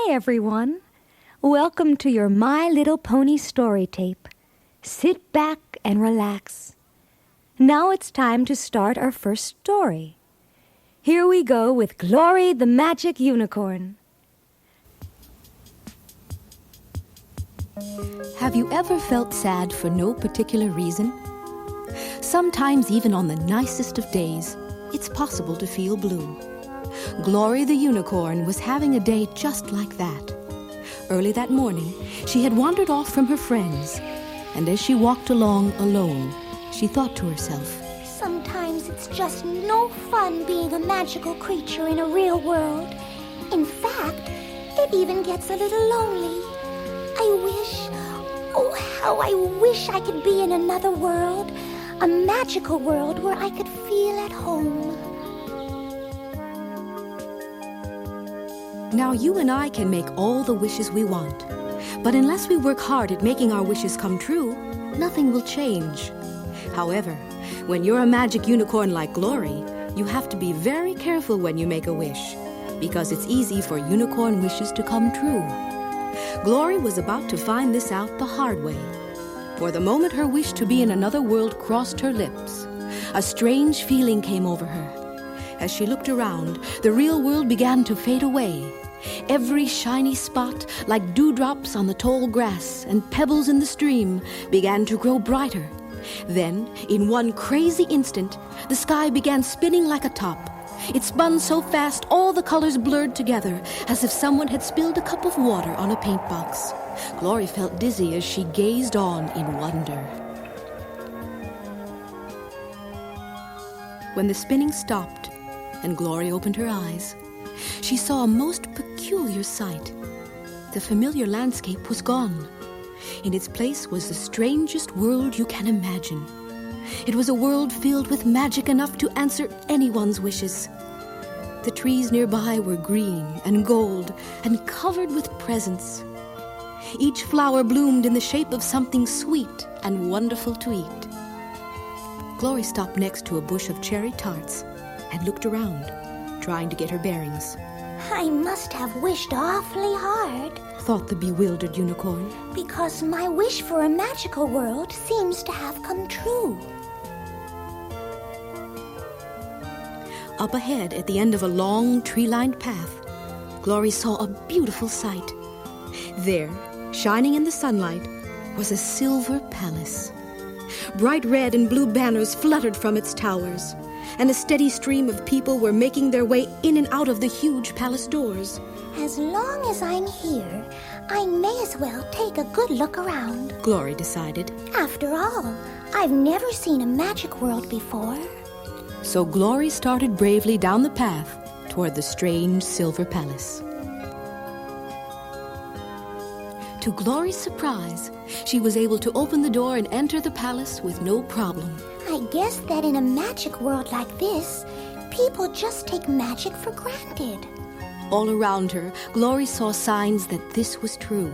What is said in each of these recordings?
Hi, everyone. Welcome to your My Little Pony story tape. Sit back and relax. Now it's time to start our first story. Here we go with Glory the Magic Unicorn. Have you ever felt sad for no particular reason? Sometimes, even on the nicest of days, it's possible to feel blue. Glory the Unicorn was having a day just like that. Early that morning, she had wandered off from her friends, and as she walked along alone, she thought to herself, sometimes it's just no fun being a magical creature in a real world. In fact, it even gets a little lonely. How I wish I could be in another world, a magical world where I could feel at home. Now you and I can make all the wishes we want, but unless we work hard at making our wishes come true, nothing will change. However, when you're a magic unicorn like Glory, you have to be very careful when you make a wish, because it's easy for unicorn wishes to come true. Glory was about to find this out the hard way, for the moment her wish to be in another world crossed her lips, a strange feeling came over her. As she looked around, the real world began to fade away. Every shiny spot, like dewdrops on the tall grass and pebbles in the stream, began to grow brighter. Then, in one crazy instant, the sky began spinning like a top. It spun so fast all the colors blurred together, as if someone had spilled a cup of water on a paint box. Glory felt dizzy as she gazed on in wonder. When the spinning stopped and Glory opened her eyes, she saw a most peculiar sight. The familiar landscape was gone. In its place was the strangest world you can imagine. It was a world filled with magic enough to answer anyone's wishes. The trees nearby were green and gold and covered with presents. Each flower bloomed in the shape of something sweet and wonderful to eat. Glory stopped next to a bush of cherry tarts and looked around, trying to get her bearings. I must have wished awfully hard, thought the bewildered unicorn, because my wish for a magical world seems to have come true. Up ahead, at the end of a long, tree-lined path, Glory saw a beautiful sight. There, shining in the sunlight, was a silver palace. Bright red and blue banners fluttered from its towers, and a steady stream of people were making their way in and out of the huge palace doors. As long as I'm here, I may as well take a good look around, Glory decided. After all, I've never seen a magic world before. So Glory started bravely down the path toward the strange silver palace. To Glory's surprise, she was able to open the door and enter the palace with no problem. I guess that in a magic world like this, people just take magic for granted. All around her, Glory saw signs that this was true.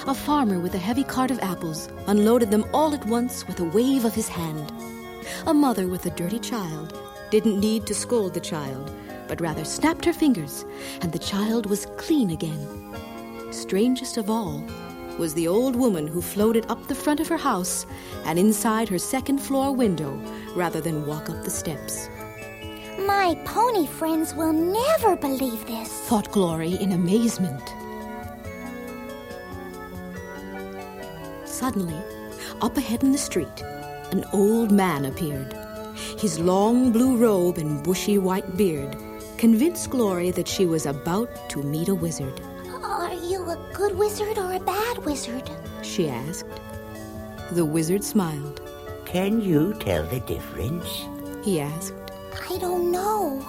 A farmer with a heavy cart of apples unloaded them all at once with a wave of his hand. A mother with a dirty child didn't need to scold the child, but rather snapped her fingers, and the child was clean again. Strangest of all was the old woman who floated up the front of her house and inside her second-floor window rather than walk up the steps. My pony friends will never believe this, thought Glory in amazement. Suddenly, up ahead in the street, an old man appeared. His long blue robe and bushy white beard convinced Glory that she was about to meet a wizard. Are you a good wizard or a bad wizard? She asked. The wizard smiled. Can you tell the difference? He asked. I don't know,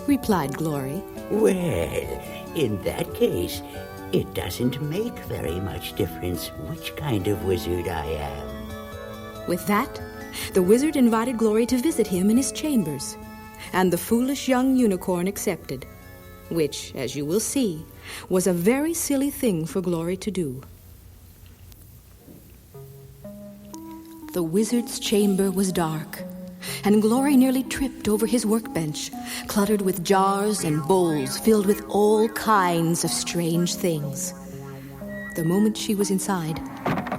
replied Glory. Well, in that case, it doesn't make very much difference which kind of wizard I am. With that, the wizard invited Glory to visit him in his chambers, and the foolish young unicorn accepted, which, as you will see, was a very silly thing for Glory to do. The wizard's chamber was dark. and Glory nearly tripped over his workbench, cluttered with jars and bowls filled with all kinds of strange things. The moment she was inside,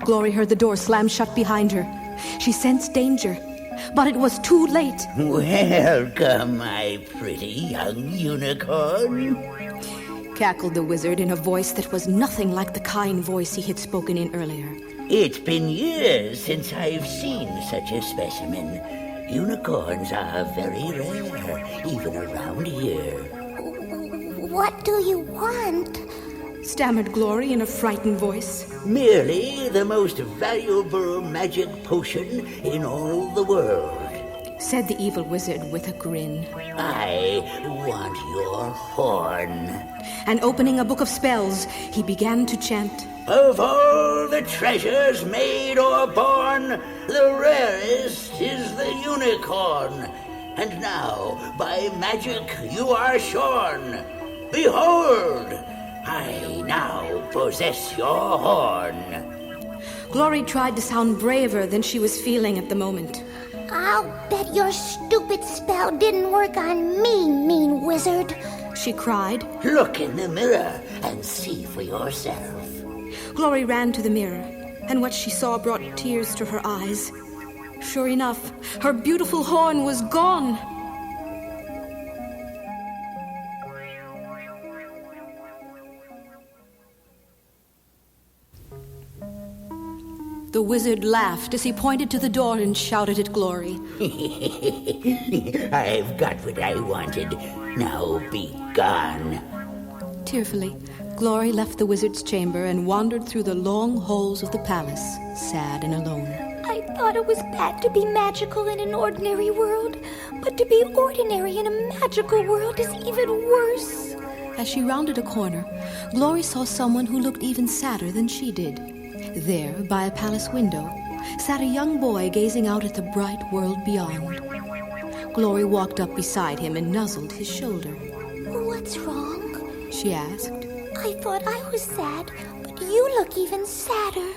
Glory heard the door slam shut behind her. She sensed danger, but it was too late. Welcome, my pretty young unicorn, cackled the wizard in a voice that was nothing like the kind voice he had spoken in earlier. It's been years since I've seen such a specimen. Unicorns are very rare, even around here. What do you want? Stammered Glory in a frightened voice. Merely the most valuable magic potion in all the world, said the evil wizard with a grin. I want your horn. And opening a book of spells, he began to chant. Of all the treasures made or born, the rarest is the unicorn. And now, by magic, you are shorn. Behold, I now possess your horn. Glory tried to sound braver than she was feeling at the moment. I'll bet your stupid spell didn't work on me, mean wizard, she cried. Look in the mirror and see for yourself. Glory ran to the mirror, and what she saw brought tears to her eyes. Sure enough, her beautiful horn was gone. The wizard laughed as he pointed to the door and shouted at Glory. I've got what I wanted. Now be gone. Tearfully, Glory left the wizard's chamber and wandered through the long halls of the palace, sad and alone. I thought it was bad to be magical in an ordinary world, but to be ordinary in a magical world is even worse. As she rounded a corner, Glory saw someone who looked even sadder than she did. There, by a palace window, sat a young boy gazing out at the bright world beyond. Glory walked up beside him and nuzzled his shoulder. What's wrong? She asked. I thought I was sad, but you look even sadder.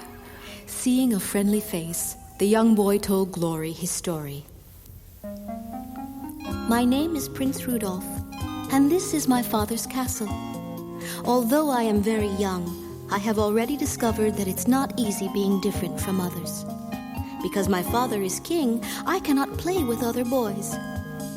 Seeing a friendly face, the young boy told Glory his story. My name is Prince Rudolph, and this is my father's castle. Although I am very young, I have already discovered that it's not easy being different from others. Because my father is king, I cannot play with other boys.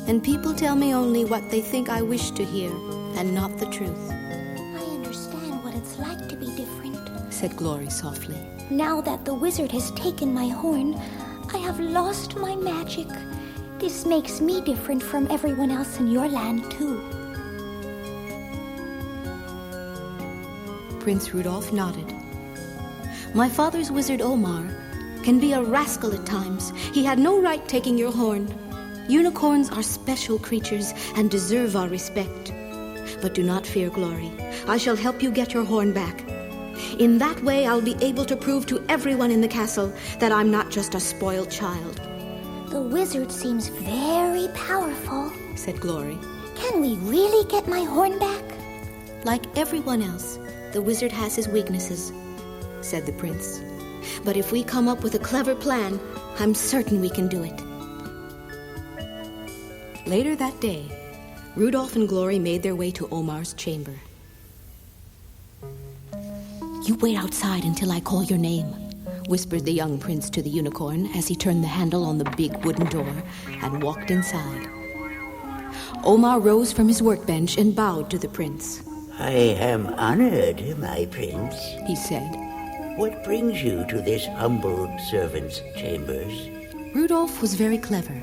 And people tell me only what they think I wish to hear, and not the truth. I understand what it's like to be different, said Glory softly. Now that the wizard has taken my horn, I have lost my magic. This makes me different from everyone else in your land, too. Prince Rudolph nodded. My father's wizard Omar can be a rascal at times. He had no right taking your horn. Unicorns are special creatures and deserve our respect. But do not fear, Glory. I shall help you get your horn back. In that way, I'll be able to prove to everyone in the castle that I'm not just a spoiled child. The wizard seems very powerful, said Glory. Can we really get my horn back? Like everyone else, the wizard has his weaknesses, said the prince. But if we come up with a clever plan, I'm certain we can do it. Later that day, Rudolph and Glory made their way to Omar's chamber. You wait outside until I call your name, whispered the young prince to the unicorn as he turned the handle on the big wooden door and walked inside. Omar rose from his workbench and bowed to the prince. I am honored, my prince, he said. What brings you to this humble servant's chambers? Rudolph was very clever.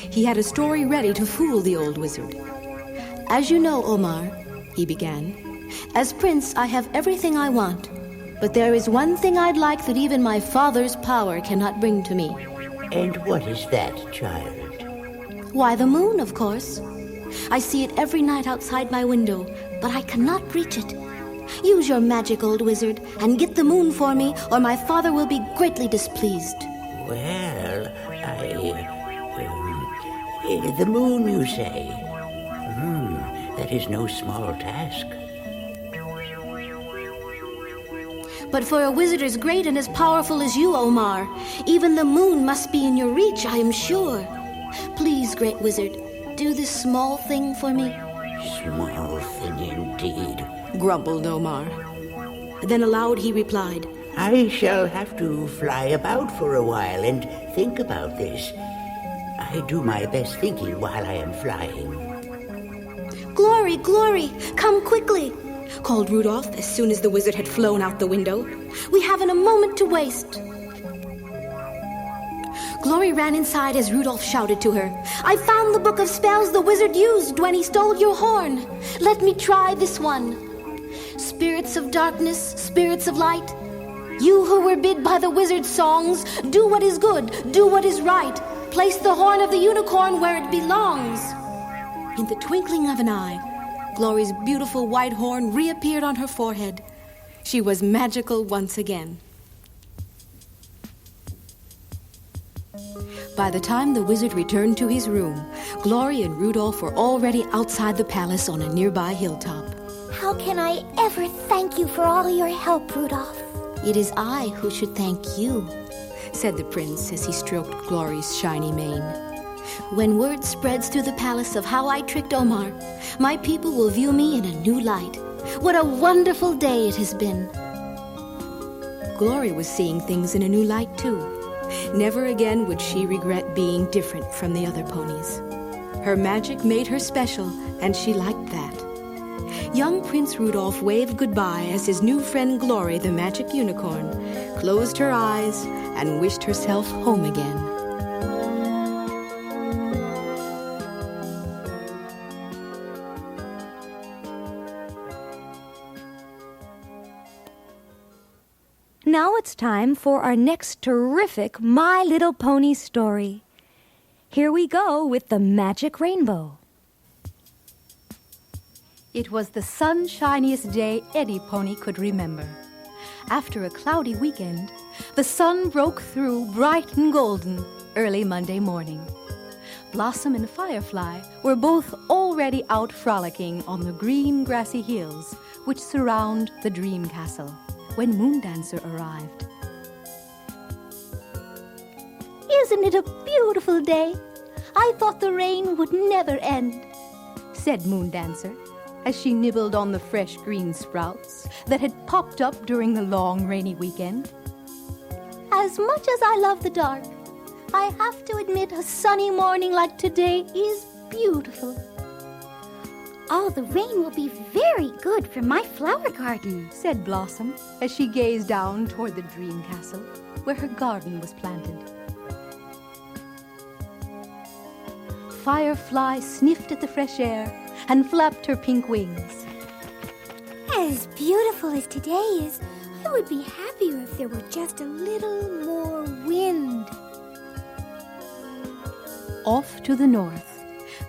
He had a story ready to fool the old wizard. As you know, Omar, he began, as prince, I have everything I want. But there is one thing I'd like that even my father's power cannot bring to me. And what is that, child? Why, the moon, of course. I see it every night outside my window, but I cannot reach it. Use your magic, old wizard, and get the moon for me, or my father will be greatly displeased. Well, the moon, you say? That is no small task. But for a wizard as great and as powerful as you, Omar, even the moon must be in your reach, I am sure. Please, Great Wizard, do this small thing for me. Small thing indeed, Grumbled Omar. Then aloud he replied, I shall have to fly about for a while and think about this. I do my best thinking while I am flying. Glory, Glory, come quickly, called Rudolph as soon as the wizard had flown out the window. We haven't a moment to waste. Glory ran inside as Rudolph shouted to her, I found the book of spells the wizard used when he stole your horn. Let me try this one. Spirits of darkness, spirits of light, you who were bid by the wizard's songs, do what is good, do what is right. Place the horn of the unicorn where it belongs. In the twinkling of an eye, Glory's beautiful white horn reappeared on her forehead. She was magical once again. By the time the wizard returned to his room, Glory and Rudolph were already outside the palace on a nearby hilltop. How can I ever thank you for all your help, Rudolph? It is I who should thank you, said the prince as he stroked Glory's shiny mane. When word spreads through the palace of how I tricked Omar, my people will view me in a new light. What a wonderful day it has been. Glory was seeing things in a new light too. Never again would she regret being different from the other ponies. Her magic made her special, and she liked that. Young Prince Rudolph waved goodbye as his new friend Glory, the magic unicorn, closed her eyes and wished herself home again. Now it's time for our next terrific My Little Pony story. Here we go with the magic rainbow. It was the sunshiniest day any pony could remember. After a cloudy weekend, the sun broke through bright and golden early Monday morning. Blossom and Firefly were both already out frolicking on the green grassy hills which surround the Dream Castle when Moondancer arrived. Isn't it a beautiful day? I thought the rain would never end, said Moondancer, as she nibbled on the fresh green sprouts that had popped up during the long rainy weekend. As much as I love the dark, I have to admit a sunny morning like today is beautiful. All the rain will be very good for my flower garden, said Blossom as she gazed down toward the Dream Castle where her garden was planted. Firefly sniffed at the fresh air and flapped her pink wings. As beautiful as today is, I would be happier if there were just a little more wind. Off to the north,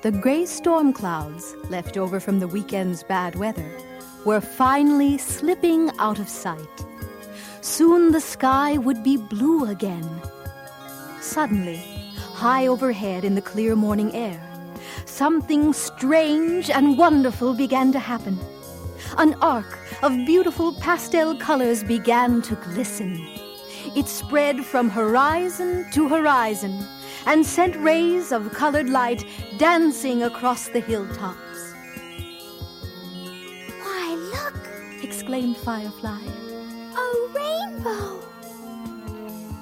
the gray storm clouds, left over from the weekend's bad weather, were finally slipping out of sight. Soon the sky would be blue again. Suddenly, high overhead in the clear morning air, something strange and wonderful began to happen. An arc of beautiful pastel colors began to glisten. It spread from horizon to horizon and sent rays of colored light dancing across the hilltops. Why, look! Exclaimed Firefly. A rainbow!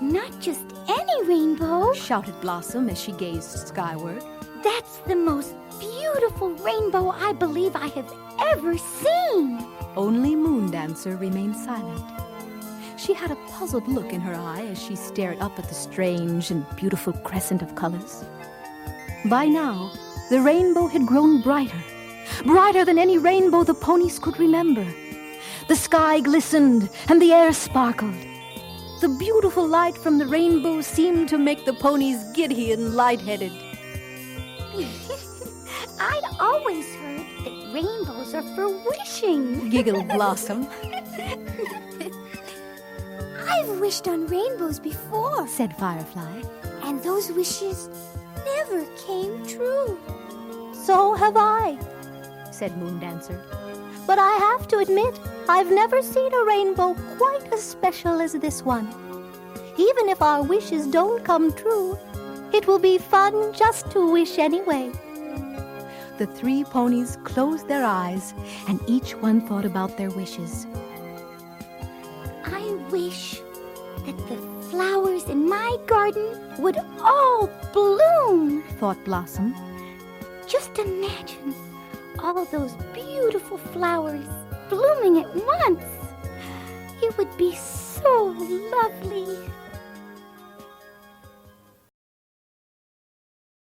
Not just any rainbow, shouted Blossom as she gazed skyward. That's the most beautiful rainbow I believe I have ever seen. Only Moondancer remained silent. She had a puzzled look in her eye as she stared up at the strange and beautiful crescent of colors. By now, the rainbow had grown brighter, brighter than any rainbow the ponies could remember. The sky glistened and the air sparkled. The beautiful light from the rainbow seemed to make the ponies giddy and lightheaded. I'd always heard that rainbows are for wishing, giggled Blossom. I've wished on rainbows before, said Firefly. And those wishes never came true. So have I, said Moondancer. But I have to admit, I've never seen a rainbow quite as special as this one. Even if our wishes don't come true, It will be fun just to wish anyway. The 3 ponies closed their eyes, and each one thought about their wishes. I wish that the flowers in my garden would all bloom, thought Blossom. Just imagine all those beautiful flowers blooming at once. It would be so lovely.